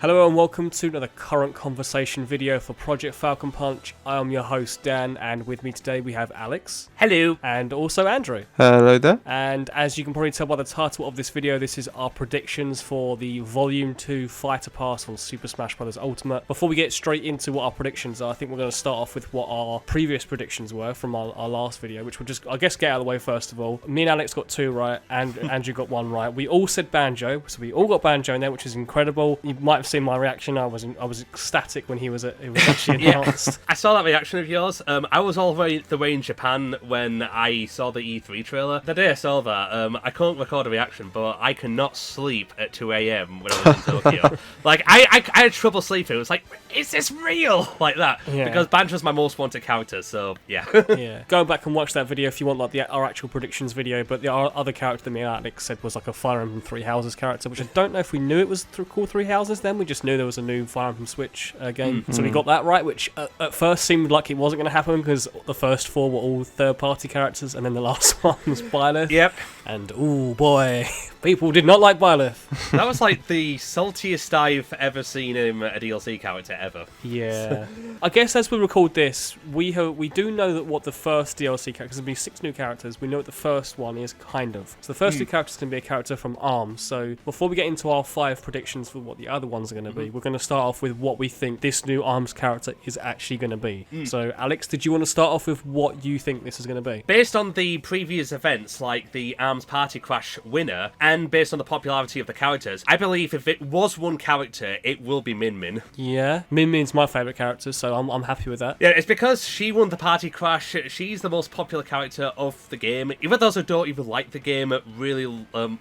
Hello and welcome to another current conversation video for Project Falcon Punch. I am your host Dan, and with me today we have Alex. Hello. And also Andrew. Hello there. And as you can probably tell by the title of this video, this is our predictions for the Volume 2 Fighter Pass on Super Smash Bros. Ultimate. Before we get straight into what our predictions are, I think we're going to start off with what our previous predictions were from our last video, which we'll just, I guess, get out of the way first of all. Me and Alex got 2 right, and Andrew got 1 right. We all said Banjo, so we all got Banjo in there, which is incredible. You might have seen my reaction. I was ecstatic when he was actually announced. I saw that reaction of yours. I was all the way in Japan when I saw the E3 trailer. The day I saw that, I couldn't record a reaction, but I could not sleep at 2 a.m. when I was in Tokyo. Like, I had trouble sleeping. It was like, is this real? Like that. Yeah. Because Banjo's my most wanted character, so yeah. Yeah. Go back and watch that video if you want, like, our actual predictions video, but our other character that me and Alex said was like a Fire Emblem Three Houses character, which I don't know if we knew it was called Three Houses then. We just knew there was a new Fire Emblem Switch game. So we got that right, which at first seemed like it wasn't going to happen because the first 4 were all third-party characters, and then the last one was Byleth. Yep. And, ooh, boy, people did not like Byleth. That was like the saltiest I've ever seen him a DLC character ever. Yeah. I guess as we record this, we do know that what the first DLC character, because there's going to be 6 new characters, we know what the first one is, kind of. So the first 2 characters can be a character from ARMS. So before we get into our 5 predictions for what the other ones are going to be, we're going to start off with what we think this new ARMS character is actually going to be. So Alex, did you want to start off with what you think this is going to be? Based on the previous events, like the ARMS Party Crash winner, and based on the popularity of the characters, I believe if it was one character, it will be Min Min. Yeah, Min Min's my favourite character, so I'm happy with that. Yeah, it's because she won the Party Crash. She's the most popular character of the game. Even those who don't even like the game really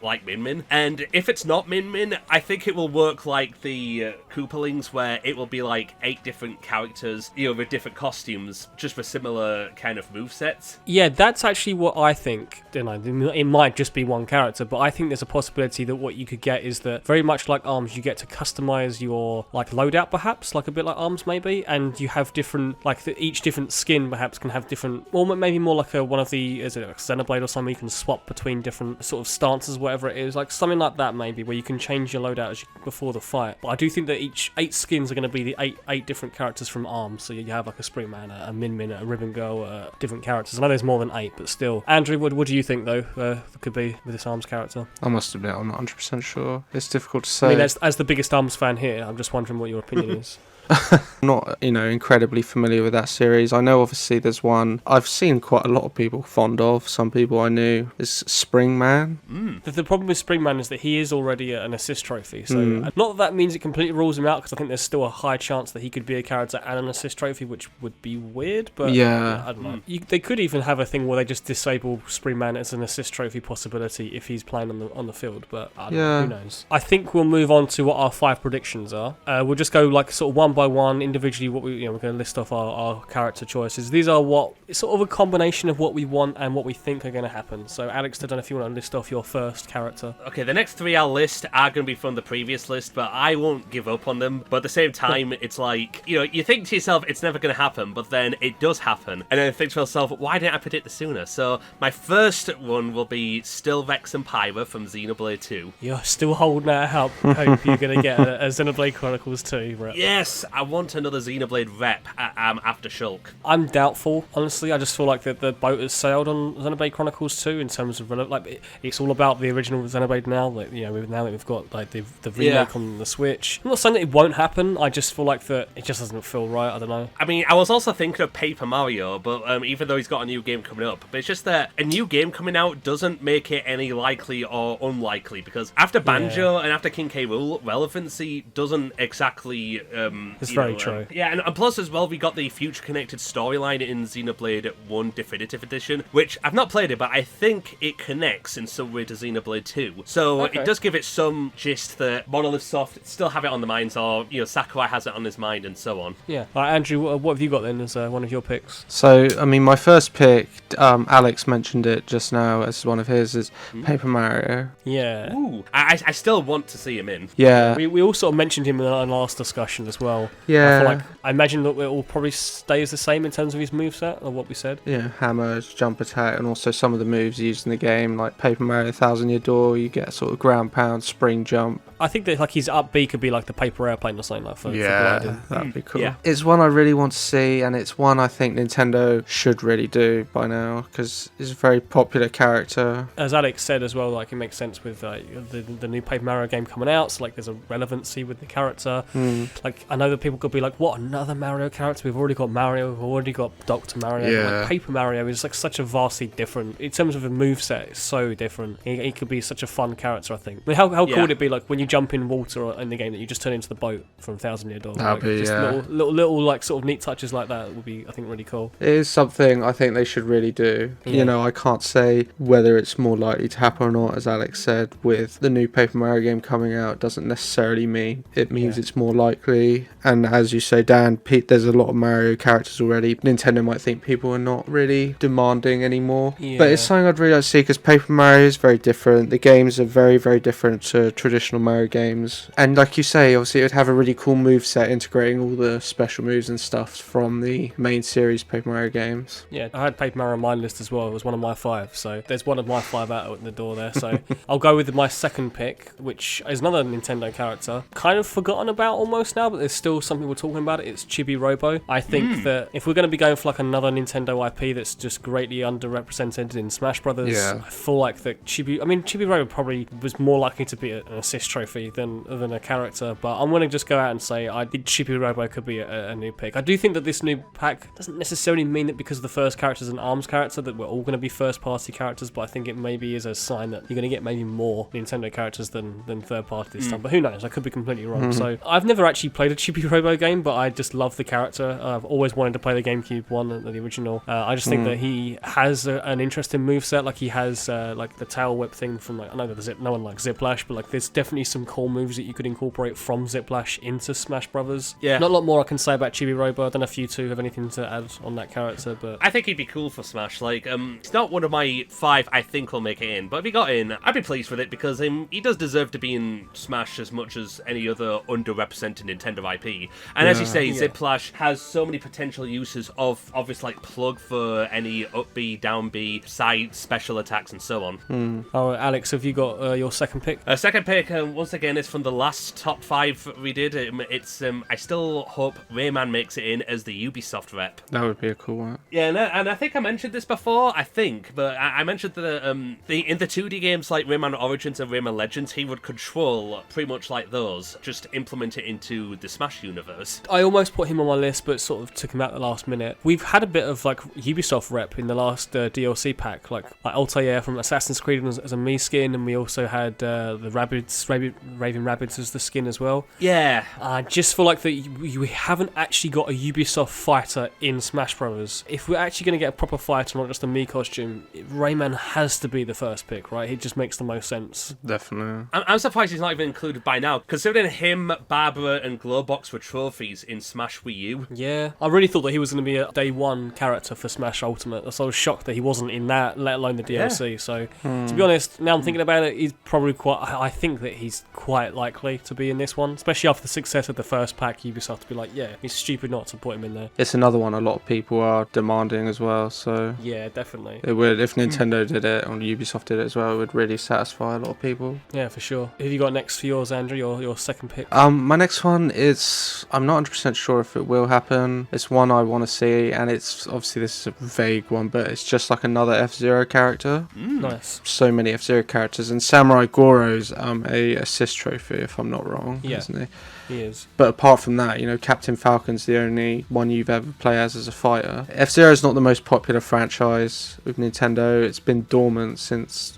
like Min Min. And if it's not Min Min, I think it will work like the Koopalings, where it will be like 8 different characters, with different costumes, just for similar kind of movesets. Yeah, that's actually what I think. It might just be one character, but I think there's a possibility that what you could get is that, very much like ARMS, you get to customize your loadout, perhaps, like a bit like ARMS maybe, and you have different, each different skin perhaps can have different, or maybe more like one of the, is it like Xenoblade or something, you can swap between different sort of stances, whatever it is, like something like that maybe, where you can change your loadout before the fight. But I do think that each 8 skins are going to be the 8 different characters from ARMS, so you have like a Springman, a Min Min, a Ribbon Girl, different characters. I know there's more than 8, but still. Andrew, what do you think though could be with this ARMS character? I must admit, I'm not 100% sure. It's difficult to say. I mean, as the biggest ARMS fan here, I'm just wondering what your opinion is. I'm not, incredibly familiar with that series. I know obviously there's one I've seen quite a lot of people fond of. Some people I knew is Springman. The problem with Springman is that he is already an assist trophy. So not that means it completely rules him out, because I think there's still a high chance that he could be a character and an assist trophy, which would be weird. But yeah, I don't know. They could even have a thing where they just disable Springman as an assist trophy possibility if he's playing on the field. But I don't know. Who knows? I think we'll move on to what our 5 predictions are. We'll just go sort of one by one individually. What we're going to list off our character choices. These are it's sort of a combination of what we want and what we think are going to happen. So Alex, I don't know if you want to list off your first character. Okay, the next 3 I'll list are going to be from the previous list, but I won't give up on them. But at the same time, it's like, you think to yourself, it's never going to happen, but then it does happen. And then you think to yourself, why didn't I predict this sooner? So my first one will be still Vex and Pyra from Xenoblade 2. You're still holding out hope you're going to get a Xenoblade Chronicles 2 rep. Yes, I want another Xenoblade rep after Shulk. I'm doubtful, honestly. I just feel like the boat has sailed on Xenoblade Chronicles 2 in terms of it's all about the original Xenoblade now. Now that we've got the remake on the Switch. I'm not saying that it won't happen. I just feel like that it just doesn't feel right. I don't know. I mean, I was also thinking of Paper Mario, but even though he's got a new game coming up, but it's just that a new game coming out doesn't make it any likely or unlikely, because after Banjo and after King K. Rool, relevancy doesn't exactly. It's very true. Yeah, and plus as well, we got the future connected storyline in Xenoblade 1 Definitive Edition, which I've not played it, but I think it connects in some way to Xenoblade 2. So it does give it some gist that Monolith Soft still have it on the minds, or Sakurai has it on his mind, and so on. Yeah. Andrew, what have you got then as one of your picks? So, I mean, my first pick, Alex mentioned it just now as one of his, is Paper Mario. Yeah. Ooh. I still want to see him in. Yeah. We all sort of mentioned him in our last discussion as well. well. Yeah. I imagine that it will probably stay as the same in terms of his moveset or what we said. Yeah, hammers, jump attack, and also some of the moves used in the game, like Paper Mario Thousand Year Door, you get sort of ground pound, spring jump. I think that like his up B could be like the paper airplane or something like for gliding. That'd be cool. Yeah. It's one I really want to see, and it's one I think Nintendo should really do by now, because it's a very popular character. As Alex said as well, like it makes sense with the new Paper Mario game coming out, so like there's a relevancy with the character. Like I know that people could be like, what, another Mario character? We've already got Mario, we've already got Dr. Mario. Yeah. Like, Paper Mario is like such a vastly different, in terms of a moveset, it's so different. He could be such a fun character, I think. I mean, how cool would it be like when you jump in water in the game that you just turn into the boat from Thousand Year Door? That'd be, just little like sort of neat touches like that would be, I think, really cool. It is something I think they should really do. You know, I can't say whether it's more likely to happen or not, as Alex said, with the new Paper Mario game coming out doesn't necessarily mean it means it's more likely. And as you say, Dan, there's a lot of Mario characters already. Nintendo might think people are not really demanding anymore. But it's something I'd really like to see, because Paper Mario is very different. The games are very, very different to traditional Mario games. And like you say, obviously it would have a really cool moveset integrating all the special moves and stuff from the main series Paper Mario games. Yeah, I had Paper Mario on my list as well. It was one of my 5. So there's one of my 5 out in the door there. So I'll go with my second pick, which is another Nintendo character. Kind of forgotten about almost now, but there's still some people talking about it. It's Chibi Robo. I think that if we're going to be going for like another Nintendo IP that's just greatly underrepresented in Smash Brothers, I feel like that Chibi Robo probably was more likely to be an assist trophy than a character, but I'm going to just go out and say I think Chibi Robo could be a new pick. I do think that this new pack doesn't necessarily mean that because the first character is an ARMS character that we're all going to be first party characters, but I think it maybe is a sign that you're going to get maybe more Nintendo characters than third party this time, but who knows, I could be completely wrong. So I've never actually played a Chibi Robo game, but I just love the character. I've always wanted to play the GameCube one, the original. I just think that he has an interesting moveset. Like he has like the tail whip thing from, like, I know that no one likes Ziplash, but like there's definitely some cool moves that you could incorporate from Ziplash into Smash Brothers. Yeah. Not a lot more I can say about Chibi Robo. I don't know if you two have anything to add on that character, but I think he'd be cool for Smash. Like, it's not one of my 5 I think will make it in, but if he got in, I'd be pleased with it, because he does deserve to be in Smash as much as any other underrepresented Nintendo IP. And as you say, Ziplash has so many potential uses of this like plug for any up B, down B, side special attacks and so on. Oh, Alex, have you got your second pick? Second pick, once again, is from the last top 5 we did. It's I still hope Rayman makes it in as the Ubisoft rep. That would be a cool one. Yeah, and I think I mentioned this before, but I mentioned that in the 2D games like Rayman Origins and Rayman Legends, he would control pretty much like those, just implement it into the Smash universe. I almost put him on my list, but sort of took him out the last minute. We've had a bit of like Ubisoft rep in the last DLC pack, like Altair from Assassin's Creed as a Mii skin, and we also had the Raving Rabbids as the skin as well. Yeah. I just feel like that we haven't actually got a Ubisoft fighter in Smash Bros. If we're actually going to get a proper fighter, not just a Mii costume, Rayman has to be the first pick, right? It just makes the most sense. Definitely. I'm surprised he's not even included by now, considering him, Barbara, and Glowbox were trophies in Smash Wii U. Yeah, I really thought that he was going to be a day one character for Smash Ultimate. So I was shocked that he wasn't in that, let alone the DLC. Yeah. So, to be honest, now I'm thinking about it, he's probably I think that he's quite likely to be in this one, especially after the success of the first pack. Ubisoft to be like, yeah, it's stupid not to put him in there. It's another one a lot of people are demanding as well, so yeah, definitely. It would, if Nintendo did it or Ubisoft did it as well, it would really satisfy a lot of people. Yeah, for sure. Who have you got next for yours, Andrew? Your second pick? My next one is, I'm not 100% sure if it will happen. It's one I want to see, and it's obviously, this is a vague one, but it's just like another F-Zero character. Nice. So many F-Zero characters, and Samurai Goro's a assist trophy, if I'm not wrong, isn't he? He is. But apart from that, Captain Falcon's the only one you've ever played as a fighter. F-Zero is not the most popular franchise with Nintendo. It's been dormant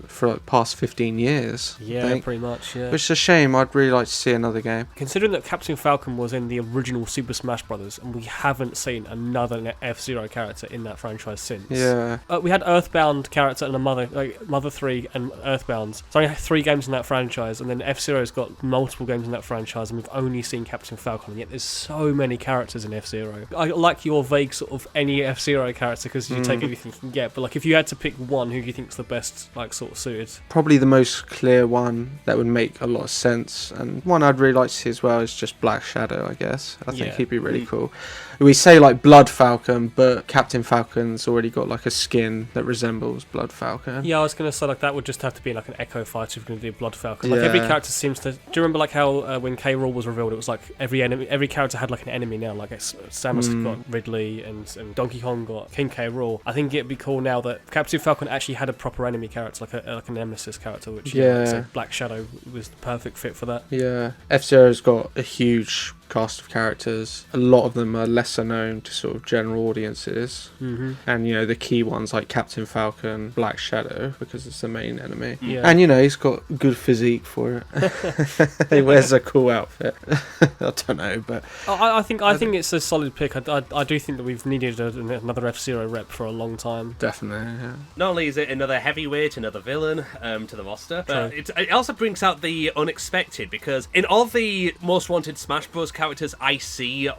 for the past 15 years. Yeah, pretty much, yeah. Which is a shame. I'd really like to see another game. Considering that Captain Falcon was in the original Super Smash Bros., and we haven't seen another F-Zero character in that franchise since. Yeah. We had Earthbound character and Mother 3 and Earthbound. So only 3 games in that franchise, and then F-Zero's got multiple games in that franchise, and we've only seen Captain Falcon, and yet there's so many characters in F-Zero. I like your vague sort of any F-Zero character, because you take everything you can get, but like if you had to pick one, who do you think's the best sort of suited? Probably the most clear one that would make a lot of sense, and one I'd really like to see as well is just Black Shadow. Shadow, I guess. I think Yeah. he'd be really cool. We say like Blood Falcon, but Captain Falcon's already got like a skin that resembles Blood Falcon. Yeah, I was going to say like that would just have to be like an Echo Fighter if you're going to do Blood Falcon. Like every character seems to. Do you remember like how when K. Rool was revealed, it was like every character had like an enemy now. Like Samus got Ridley and Donkey Kong got King K. Rool. I think it'd be cool now that Captain Falcon actually had a proper enemy character, like a nemesis character, which so Black Shadow was the perfect fit for that. Yeah, F-Zero's got a huge cast of characters. A lot of them are lesser known to sort of general audiences, and you know the key ones like Captain Falcon, Black Shadow, because it's the main enemy. Yeah. And you know he's got good physique for it. He wears a cool outfit. I don't know, but I think it's a solid pick. I do think that we've needed another F-Zero rep for a long time. definitely. Yeah. Not only is it another heavyweight, another villain to the roster, but it also brings out the unexpected, because in all the most wanted Smash Bros. Characters I see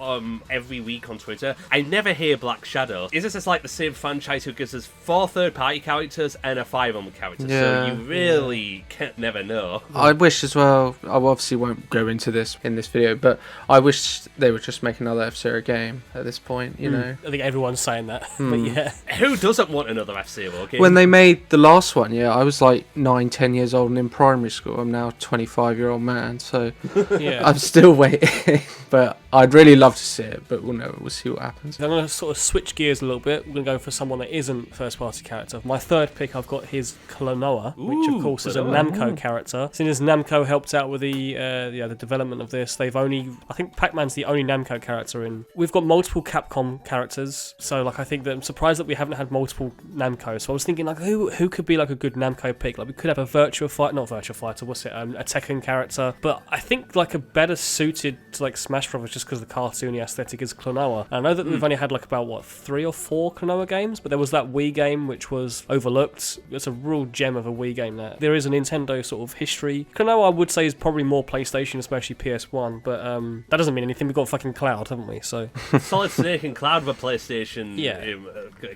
every week on Twitter, I never hear Black Shadow. Is this just like the same franchise who gives us 4 third-party characters and a Fire Emblem character? Yeah. So you really can't never know. I wish as well, I obviously won't go into this in this video, but I wish they would just make another F-Zero game at this point, you know. I think everyone's saying that, but yeah. Who doesn't want another F-Zero game? When they made the last one, I was like 9-10 years old and in primary school. I'm now a 25-year-old man, so Yeah. I'm still waiting. But I'd really love to see it, but we'll see what happens. I'm going to sort of switch gears a little bit. We're going to go for someone that isn't first-party character. My third pick, I've got his Klonoa, which of course is a Namco character. Seeing as Namco helped out with the development of this, I think Pac-Man's the only Namco character in. We've got multiple Capcom characters, so like I think that I'm surprised that we haven't had multiple Namco. So I was thinking like who could be like a good Namco pick? Like we could have a not Virtua Fighter, what's it? A Tekken character, but I think like a better suited to like Smash Brothers just because the cartoony aesthetic is Klonoa. And I know that we've only had like about 3 or 4 Klonoa games, but there was that Wii game which was overlooked. It's a real gem of a Wii game. There is a Nintendo sort of history. Klonoa I would say is probably more PlayStation, especially PS1, but that doesn't mean anything. We've got fucking Cloud, haven't we? So Solid Snake and Cloud were PlayStation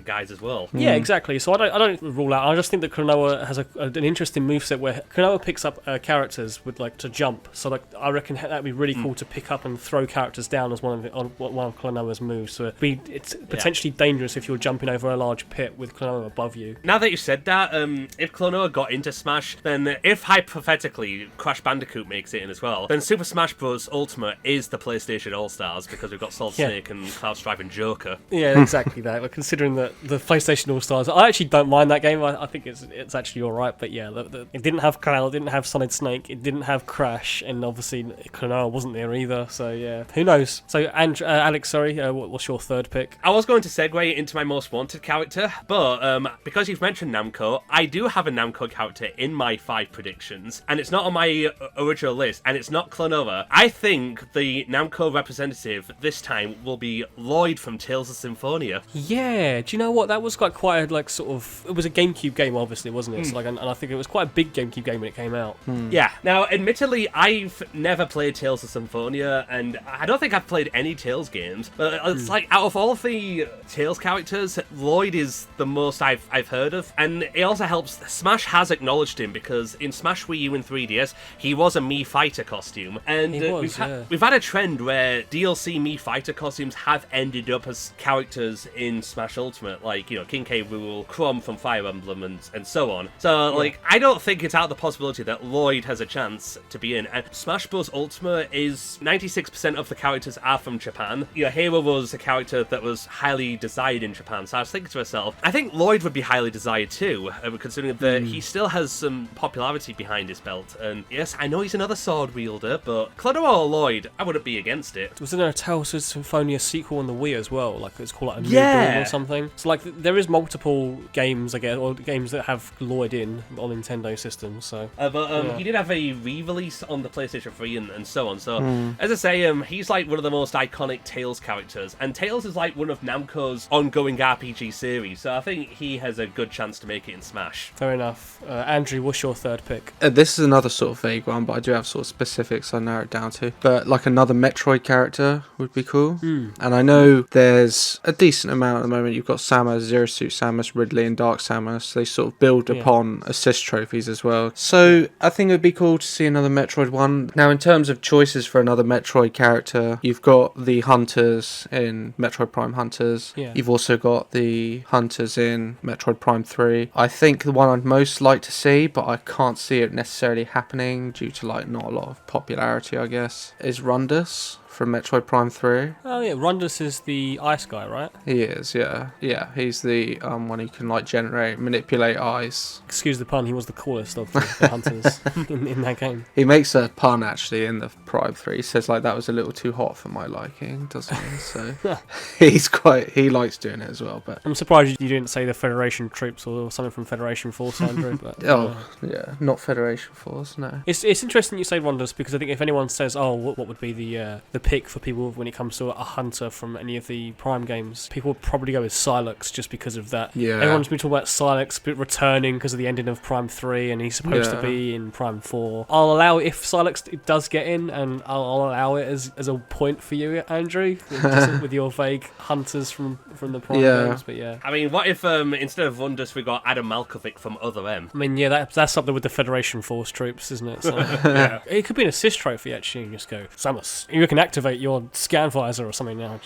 guys as well. yeah, exactly. So I don't rule out. I just think that Klonoa has an interesting moveset where Klonoa picks up characters with like to jump. So like I reckon that'd be really cool to pick up and throw characters down as one of Klonoa's moves. So it's potentially dangerous if you're jumping over a large pit with Klonoa above you. Now that you said that, if Klonoa got into Smash, then if hypothetically Crash Bandicoot makes it in as well, then Super Smash Bros. Ultimate is the PlayStation All-Stars because we've got Solid Snake and Cloud Strife and Joker. Yeah, exactly that. But considering that the PlayStation All-Stars, I actually don't mind that game. I think it's actually alright, but yeah, it didn't have Cloud, it didn't have Solid Snake, it didn't have Crash, and obviously Klonoa wasn't there either, so yeah, who knows. So Alex, what's your third pick? I was going to segue into my most wanted character, but because you've mentioned Namco, I do have a Namco character in my 5 predictions, and it's not on my original list, and it's not Klonoa. I think the Namco representative this time will be Lloyd from Tales of Symphonia. Yeah, do you know what? That was quite a like sort of. It was a GameCube game, obviously, wasn't it? So, and I think it was quite a big GameCube game when it came out. Yeah. Now, admittedly, I've never played Tales of Symphonia, and I don't think I've played any Tales games. But it's like out of all of the Tales characters, Lloyd is the most I've heard of, and it also helps. Smash has acknowledged him because in Smash Wii U and 3DS, he was a Mii Fighter costume, and we've had a trend where DLC Mii Fighter costumes have ended up as characters in Smash Ultimate, like King K. Rool, Chrom from Fire Emblem, and so on. So I don't think it's out of the possibility that Lloyd has a chance to be in. And Smash Bros. Ultimate is 96% of the characters are from Japan. Hero was a character that was highly desired in Japan, so I was thinking to myself, I think Lloyd would be highly desired too, considering that he still has some popularity behind his belt. And yes, I know he's another sword wielder, but Klonoa or Lloyd, I wouldn't be against it. Wasn't there a Tales of Symphonia sequel on the Wii as well? Like it's called like a New Dawn or something. So like there is multiple games, I guess, or games that have Lloyd in on Nintendo systems. So, he did have a re-release on the PlayStation 3 and so on. So as I say, he's like one of the most iconic Tales characters, and Tales is like one of Namco's ongoing RPG series. So I think he has a good chance to make it in Smash. Fair enough. Andrew, what's your third pick? This is another sort of vague one, but I do have sort of specifics I narrow it down to. But like another Metroid character would be cool. And I know there's a decent amount at the moment. You've got Samus, Zero Suit Samus, Ridley, and Dark Samus. They sort of build upon assist trophies as well. So I think it would be cool to see another Metroid one. Now, in terms of choices for another Metroid character, character. You've got the hunters in Metroid Prime Hunters. Yeah. You've also got the hunters in Metroid Prime 3. I think the one I'd most like to see, but I can't see it necessarily happening due to like not a lot of popularity, I guess, is Rundus from Metroid Prime 3. Oh yeah, Rundus is the ice guy, right? He is, yeah. Yeah, he's the one who can like manipulate ice. Excuse the pun, he was the coolest of the hunters in that game. He makes a pun actually in the Prime 3. He says like that was a little too hot for my liking, doesn't he? So he likes doing it as well. But I'm surprised you didn't say the Federation troops or something from Federation Force, Andrew. But yeah, not Federation Force, no. It's interesting you say Rundus, because I think if anyone says, oh, what would be the pick for people when it comes to a hunter from any of the Prime games, people would probably go with Silex just because of that. Yeah. Everyone's been talking about Silex returning because of the ending of Prime 3, and he's supposed to be in Prime 4. I'll allow if Silex does get in, and I'll allow it as a point for you, Andrew, just with your vague hunters from the Prime games. But yeah. I mean, what if instead of Rundus we got Adam Malkovich from Other M? I mean, yeah, that's something with the Federation Force troops, isn't it? So, yeah. It could be an assist trophy, actually, and just go, Samus, you can activate your scan visor or something now.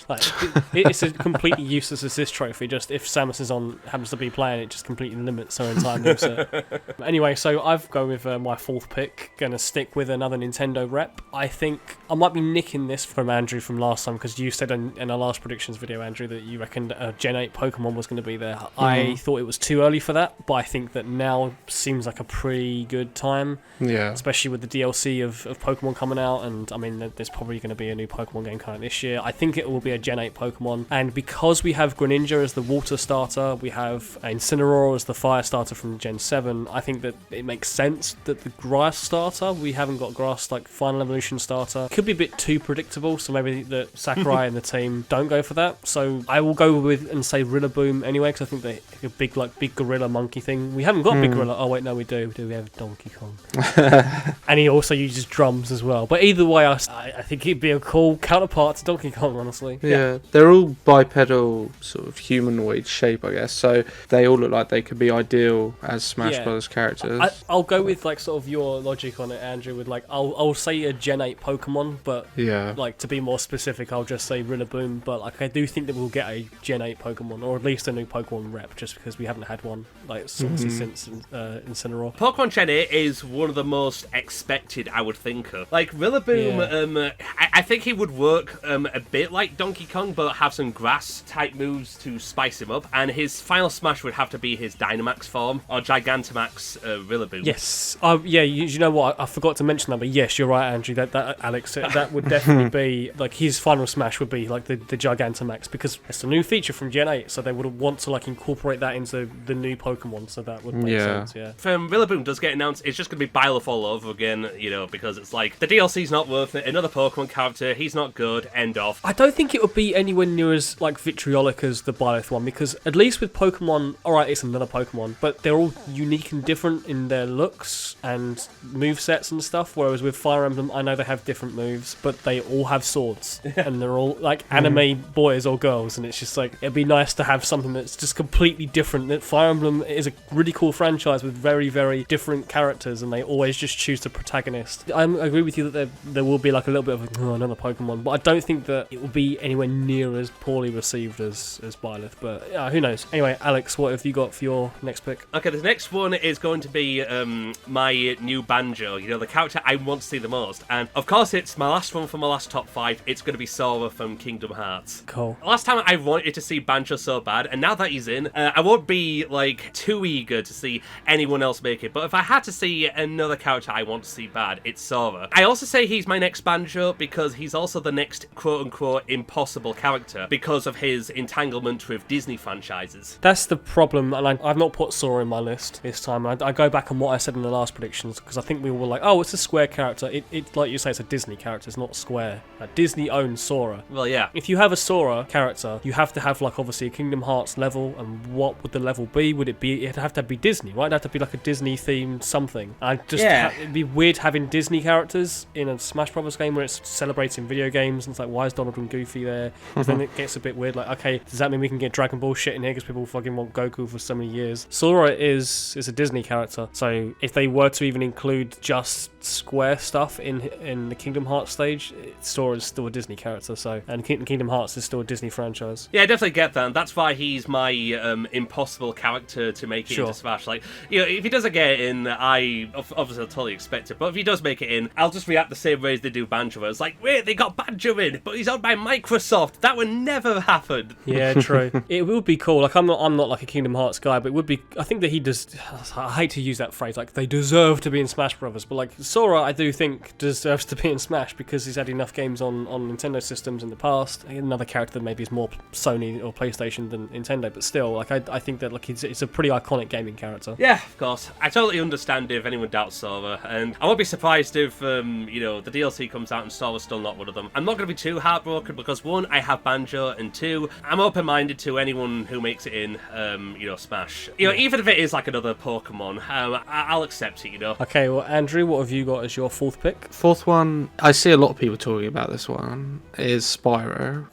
It's a completely useless assist trophy, just if Samus happens to be playing, it just completely limits her entire moveset. Anyway, so I've gone with my fourth pick, gonna stick with another Nintendo rep. I think I might be nicking this from Andrew from last time, because you said in our last predictions video, Andrew, that you reckoned Gen 8 Pokemon was going to be there. I thought it was too early for that, but I think that now seems like a pretty good time. Yeah. Especially with the DLC of Pokemon coming out, and I mean, there's probably going to be a new Pokemon game coming this year. I think it will be a Gen 8 Pokemon, and because we have Greninja as the water starter, we have Incineroar as the fire starter from Gen 7, I think that it makes sense that the grass starter, we haven't got grass like Final Evolution starter, could be a bit too predictable, so maybe that Sakurai and the team don't go for that. So I will go with and say Rillaboom anyway, because I think they're a big gorilla monkey thing. We haven't got big gorilla. Oh wait, no, we do. We have Donkey Kong. And he also uses drums as well. But either way, I think he'd be a cool counterpart to Donkey Kong, honestly. Yeah, they're all bipedal, sort of humanoid shape, I guess. So they all look like they could be ideal as Smash Bros. Characters. I'll go with like sort of your logic on it, Andrew. With like, I'll say a Gen 8 Pokemon, but like to be more specific, I'll just say Rillaboom. But like, I do think that we'll get a Gen 8 Pokemon, or at least a new Pokemon rep, just because we haven't had one like obviously since Incineroar. Pokemon Gen 8 is one of the most expected, I would think of. Like Rillaboom, I think he would work a bit like Donkey Kong, but have some grass type moves to spice him up. And his final smash would have to be his Dynamax form or Gigantamax Rillaboom. Yes. You know what? I forgot to mention that, but yes, you're right, Andrew. That Alex, that would definitely be like his final smash would be like the Gigantamax, because it's a new feature from Gen 8, so they would want to like incorporate that into the new Pokemon, so that would make sense. Yeah. If Rillaboom does get announced, it's just going to be Byleth all over again, because it's like the DLC's not worth it. Another Pokemon character, he's not good. End off. I don't think it would be anywhere near as like vitriolic as the Byleth one, because at least with Pokemon, alright, it's another Pokemon, but they're all unique and different in their looks and movesets and stuff, whereas with Fire Emblem, I know they have different moves, but they all have swords, and they're all like anime boys or girls, and it's just like, it'd be nice to have something that's just completely different. That Fire Emblem is a really cool franchise with very, very different characters, and they always just choose the protagonist. I agree with you that there will be like a little bit of another Pokemon, but I don't think that it will be anywhere near as poorly received as Byleth, but who knows. Anyway, Alex, what have you got for your next pick? Okay, the next one is going to be my new Banjo, the character I want to see the most. And of course, it's my last one from my last top 5. It's going to be Sora from Kingdom Hearts. Cool. Last time I wanted to see Banjo so bad, and now that he's in, I won't be like too eager to see anyone else make it. But if I had to see another character I want to see bad, it's Sora. I also say he's my next Banjo because he's also the next quote-unquote impossible character because of his entanglement with Disney franchises. That's the problem, and I've not put Sora in my list this time. I go back on what I said in the last predictions, because I think we were like, oh, it's a Square character. It like you say, it's a Disney character. It's not Square. Disney owns Sora. Well, yeah. If you have a Sora character, you have to have like obviously a Kingdom Hearts level, and what would the level be? Would it be? It'd have to be Disney, right? It'd have to be like a Disney themed something. It'd be weird having Disney characters in a Smash Brothers game where it's celebrating video games, and it's like, why is Donald and Goofy there? Then it gets a bit weird. Like, okay, does that mean we can get Dragon Ball shit in here because people fucking want Goku for so many years? Sora is a Disney character, so if they were to even include just Square stuff in the Kingdom Hearts stage, Sora is still a Disney character, so, and Kingdom Hearts is still a Disney franchise. Yeah, I definitely get that, and that's why he's my impossible character to make it into Smash. Like, if he doesn't get it in, I obviously totally expect it, but if he does make it in, I'll just react the same way as they do Banjo. It's like, wait, they got Banjo in, but he's owned by Microsoft. That would never happen. Yeah, true. It would be cool. Like, I'm not like a Kingdom Hearts guy, but it would be. I think that he does. I hate to use that phrase. Like, they deserve to be in Smash Brothers, but like Sora, I do think deserves to be in Smash because he's had enough games on Nintendo systems in the past. Another character that maybe is more Sony or PlayStation than Nintendo, but still, like I think that like it's a pretty iconic gaming character. Yeah, of course. I totally understand if anyone doubts Sora, and I won't be surprised if the DLC comes out and Sora's still not one of them. I'm not going to be too heartbroken because one, I have Banjo, and two, I'm open-minded to anyone who makes it in Smash. Even if it is like another Pokemon, I'll accept it. Okay, well, Andrew, what have you got as your fourth pick? Fourth one, I see a lot of people talking about this one, is Spyro.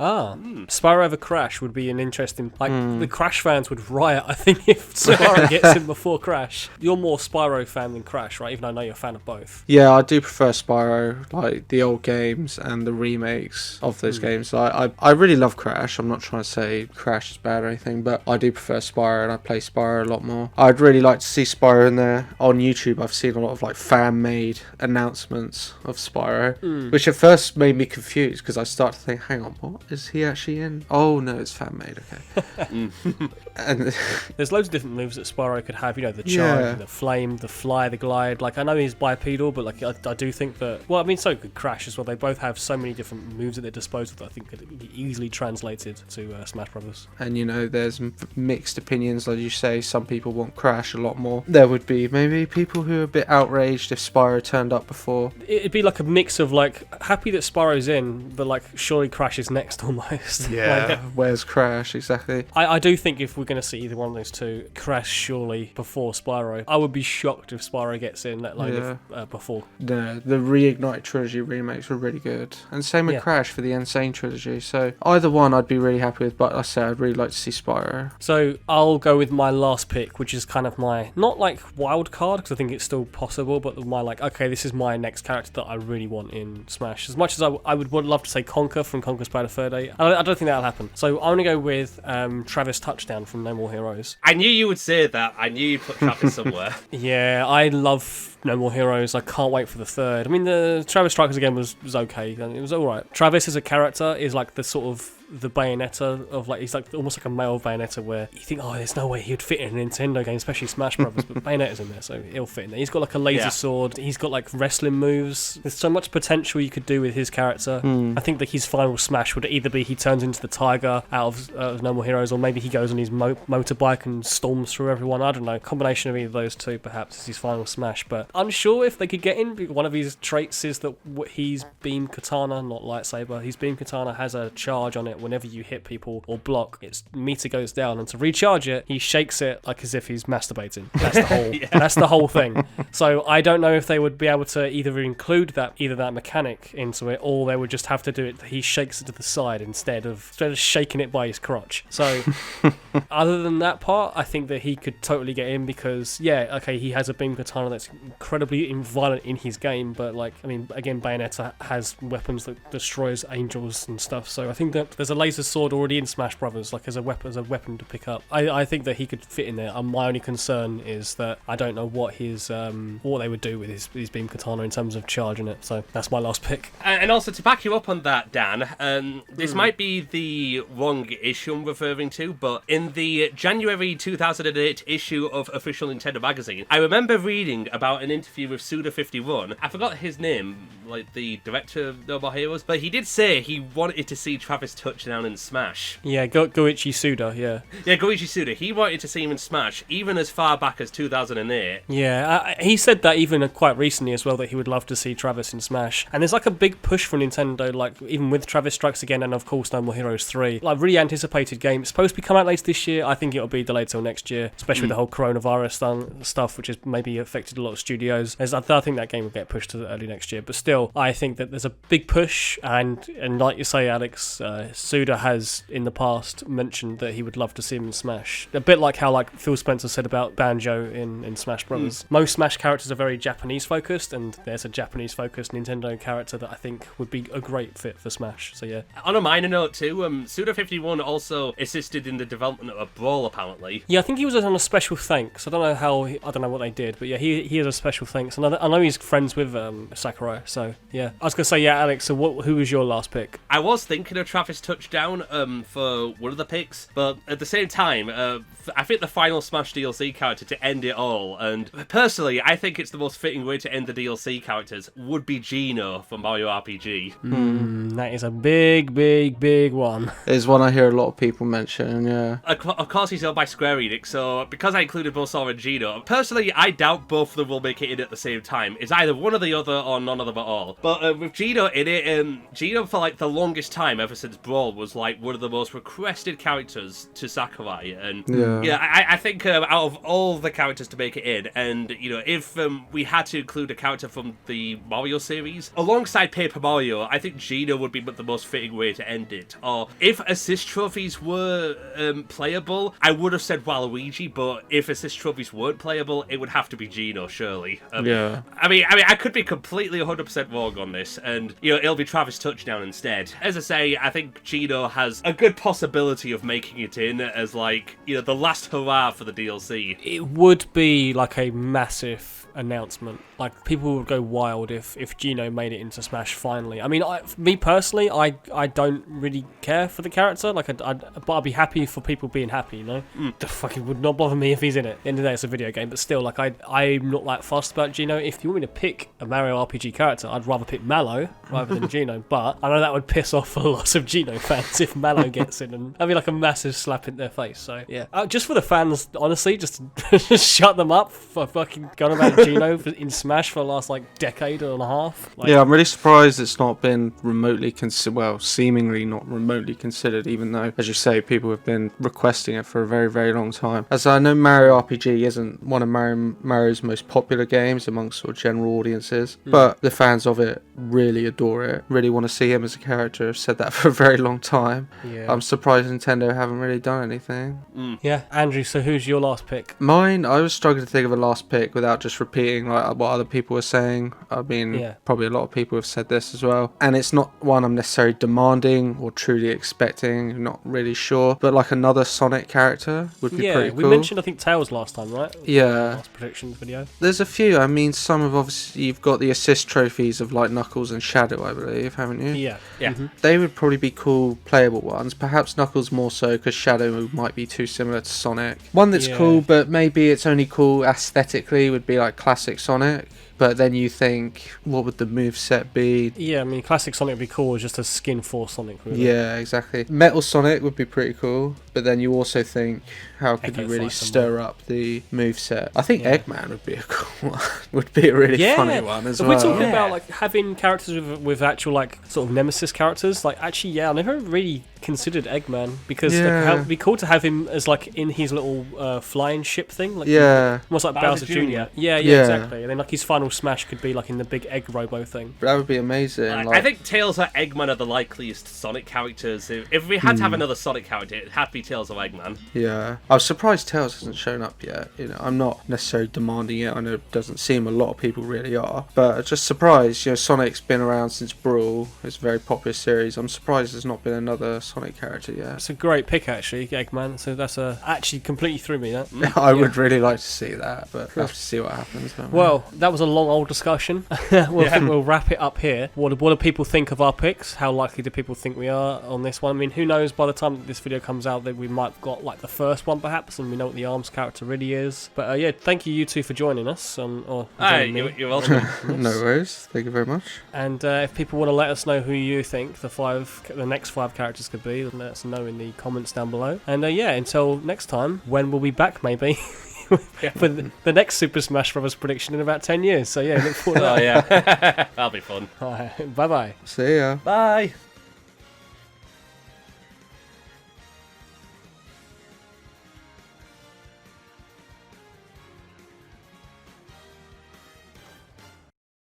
Spyro over Crash would be an interesting. The Crash fans would riot, I think, if Spyro gets in before Crash. You're more Spyro fan than Crash, right? Even though I know you're a fan of both. Yeah, I do prefer Spyro, like the old games and the remakes of those games. I really love Crash. I'm not trying to say Crash is bad or anything, but I do prefer Spyro, and I play Spyro a lot more. I'd really like to see Spyro in there. On YouTube, I've seen a lot of like fan-made announcements of Spyro, which at first made me confused because I started to think, hang on, what is he actually in? Oh no, it's fan-made. Okay. And there's loads of different moves that Spyro could have. The charge, the flame, the fly, the glide. Like, I know he's bipedal, but like I do think that. Well, I mean, so could Crash as well. They both have so many different moves at their disposal that I think could be easily translated to Smash Brothers. And there's mixed opinions, like you say. Some people want Crash a lot more. There would be maybe people who are a bit outraged if Spyro turned up before. It'd be like a mix of like happy that Spyro's in, but like surely Crash is next almost. Yeah, where's Crash exactly? I do think if we're going to see either one of those two, Crash surely before Spyro. I would be shocked if Spyro gets in, let alone before. No, the Reignite trilogy remakes were really good, and same with Crash for the Insane trilogy. So either one I'd be really happy with, but I say I'd really like to see Spyro. So I'll go with my last pick, which is kind of my not like wild card because I think it's still possible, but my like okay, this is my next character that I really want in Smash. As much as I would love to say Conker from Conker's Bad Fur Day, I don't think that'll happen. So I'm gonna go with Travis Touchdown from No More Heroes. I knew you would say that. I knew you'd put Travis somewhere. Yeah, I love No More Heroes. I can't wait for the third. I mean, the Travis Strikers again was okay. It was alright. Travis as a character is like the sort of the Bayonetta of like, he's like almost like a male Bayonetta where you think, oh, there's no way he'd fit in a Nintendo game, especially Smash Brothers, but Bayonetta's in there, so he'll fit in there. He's got like a laser sword, he's got like wrestling moves. There's so much potential you could do with his character. I think that his final Smash would either be he turns into the tiger out of No More Heroes, or maybe he goes on his motorbike and storms through everyone. I don't know. Combination of either of those two perhaps is his final Smash, but unsure if they could get in. One of his traits is that he's Beam Katana, not lightsaber. His Beam Katana has a charge on it. Whenever you hit people or block, its meter goes down, and to recharge it, he shakes it like as if he's masturbating. That's the whole. That's the whole thing. So I don't know if they would be able to either include that mechanic into it, or they would just have to do it. He shakes it to the side instead of shaking it by his crotch. So other than that part, I think that he could totally get in because he has a Beam Katana that's incredibly violent in his game, but like, I mean, again, Bayonetta has weapons that destroys angels and stuff. So I think that there's a laser sword already in Smash Brothers, like as a weapon to pick up. I think that he could fit in there. My only concern is that I don't know what what they would do with his Beam Katana in terms of charging it. So that's my last pick. And also to back you up on that, Dan, this might be the wrong issue I'm referring to, but in the January 2008 issue of Official Nintendo Magazine, I remember reading about an interview with Suda51. I forgot his name, like the director of No More Heroes, but he did say he wanted to see Travis Touchdown in Smash. Yeah, Goichi Suda, yeah. Yeah, Goichi Suda. He wanted to see him in Smash, even as far back as 2008. Yeah, he said that even quite recently as well, that he would love to see Travis in Smash. And there's like a big push from Nintendo, like even with Travis Strikes Again and of course No More Heroes 3. Like really anticipated game. It's supposed to be coming out later this year. I think it'll be delayed till next year, especially with the whole coronavirus stuff, which has maybe affected a lot of studios Studios. I think that game will get pushed to early next year, but still, I think that there's a big push, and like you say, Alex, Suda has in the past mentioned that he would love to see him in Smash. A bit like how like Phil Spencer said about Banjo in Smash Brothers. Most Smash characters are very Japanese focused, and there's a Japanese focused Nintendo character that I think would be a great fit for Smash. So yeah. On a minor note too, Suda51 also assisted in the development of Brawl, apparently. Yeah, I think he was on a special thanks. I don't know what they did, but yeah, he has a special thanks. And I know he's friends with Sakurai, so yeah. I was gonna say, yeah, Alex, so who was your last pick? I was thinking of Travis Touchdown for one of the picks, but at the same time, I think the final Smash DLC character to end it all, and personally, I think it's the most fitting way to end the DLC characters, would be Geno from Mario RPG. That is a big one. It's one I hear a lot of people mention, yeah. Of course, he's owned by Square Enix, so because I included both Sora and Geno, personally, I doubt both of them will make it in at the same time. It's either one or the other, or none of them at all. But with Geno in it, Geno for like the longest time, ever since Brawl, was like one of the most requested characters to Sakurai, and I think out of all the characters to make it in, and if we had to include a character from the Mario series alongside Paper Mario, I think Geno would be the most fitting way to end it. Or if assist trophies were playable, I would have said Waluigi, but if assist trophies weren't playable, it would have to be Geno, surely. I mean, I could be completely 100% wrong on this, and it'll be Travis Touchdown instead. As I say, I think Geno has a good possibility of making it in as like the last hurrah for the DLC. It would be like a massive announcement. Like, people would go wild if Geno made it into Smash finally. I mean, me personally, I don't really care for the character. Like, but I'd be happy for people being happy, The fucking would not bother me if he's in it. At the end of the day, it's a video game, but still, like, I'm not that fussed about Geno. If you want me to pick a Mario RPG character, I'd rather pick Mallow rather than Geno, but I know that would piss off a lot of Geno fans if Mallow gets in, and that'd be like a massive slap in their face, so yeah. Just for the fans, honestly, just shut them up for fucking going about Geno in Smash for the last like decade and a half. Yeah, I'm really surprised it's not been remotely seemingly not remotely considered, even though, as you say, people have been requesting it for a very, very long time. As I know, Mario RPG isn't one of Mario's most popular games amongst sort of general audiences, but the fans of it really adore it, really want to see him as a character. I've said that for a very long time. Yeah. I'm surprised Nintendo haven't really done anything. Yeah, Andrew, so who's your last pick? Mine, I was struggling to think of a last pick without just repeating like what other people were saying. I mean, probably a lot of people have said this as well, and it's not one I'm necessarily demanding or truly expecting, not really sure, but like another Sonic character would be pretty cool. We mentioned, I think, Tails last time, right? Yeah. Last predictions video. There's a few. I mean, some of obviously you've got the assist trophies of like Knuckles and Shadow, I believe, haven't you? Yeah. They would probably be cool playable ones. Perhaps Knuckles more so, because Shadow might be too similar to Sonic. One that's cool, but maybe it's only cool aesthetically, would be like classic Sonic. But then you think, what would the moveset be? Yeah, I mean, classic Sonic would be cool, just a skin for Sonic, really. Yeah, exactly. Metal Sonic would be pretty cool, but then you also think, how could you really stir up the moveset? I think Eggman would be a cool one. Would be a really funny one as well. We're talking about like having characters with actual like sort of nemesis characters. Like, actually, I never really considered Eggman, because it'd be cool to have him as like in his little flying ship thing. Like, almost like Bowser Jr. Yeah, exactly. And then like his final smash could be like in the big egg robo thing. That would be amazing. I think Tails or Eggman are the likeliest Sonic characters. If we had to have another Sonic character, it'd have to be Tails or Eggman. Yeah. I was surprised Tails hasn't shown up yet. I'm not necessarily demanding it. I know it doesn't seem a lot of people really are. But just surprised, Sonic's been around since Brawl. It's a very popular series. I'm surprised there's not been another Sonic character yet. It's a great pick, actually, Eggman. So that's actually completely threw me, that. I would really like to see that, but we'll have to see what happens. Well, that was a long old discussion. We'll wrap it up here. What do people think of our picks? How likely do people think we are on this one? I mean, who knows, by the time this video comes out, that we might have got like the first one perhaps, and we know what the ARMS character really is. But thank you two for joining us. You're welcome. No worries. Thank you very much. And if people want to let us know who you think the next 5 characters could be, then let us know in the comments down below. And until next time, when we'll be back maybe for the next Super Smash Bros. Prediction in about 10 years. So look forward to that. Oh yeah, that'll be fun. Bye bye. See ya. Bye.